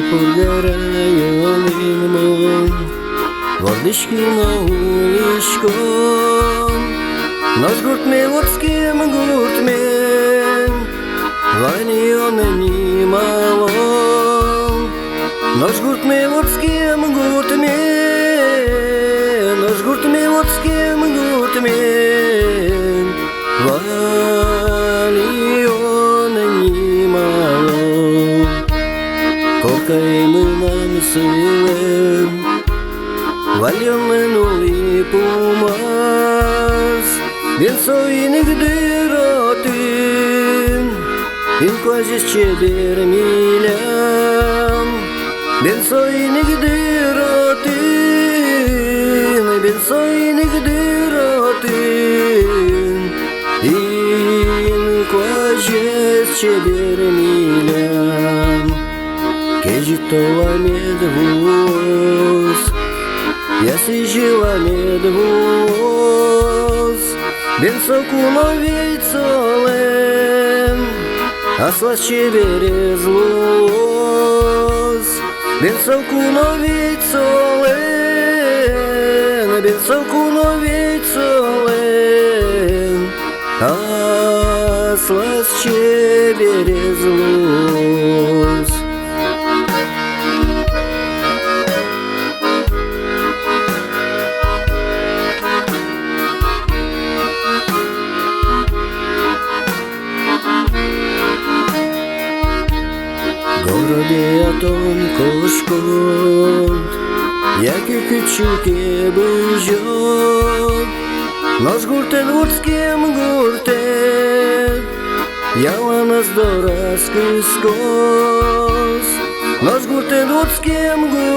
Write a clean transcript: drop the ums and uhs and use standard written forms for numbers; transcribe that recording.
под районом, Вордышки на уличком, Наш гурт ме лодским гурт ме, Ваньоны немало. Наш гурт ме лодским гурт ме, Наш гурт ме лодским гурт ме, Ваньоны немало. Колкой мы нам силем, Вальоны нули пумас, Венцойных дыротын, Инквазис чебер милям. Венцойных дыротын, Венцойных дыротын, Инквазис чебер милям. Кежитова медвоз, Я сижила медвоз, Венцокуновей цолем, Аслас чеберез лоз. Венцокуновей цолем, Венцокуновей цолем, Аслас чеберез лоз. Городе атон кошкот, Яки küçük быжот, Наш гуртен урским гуртен, Яланас дорас кыскос. Наш гуртен урским гуртен,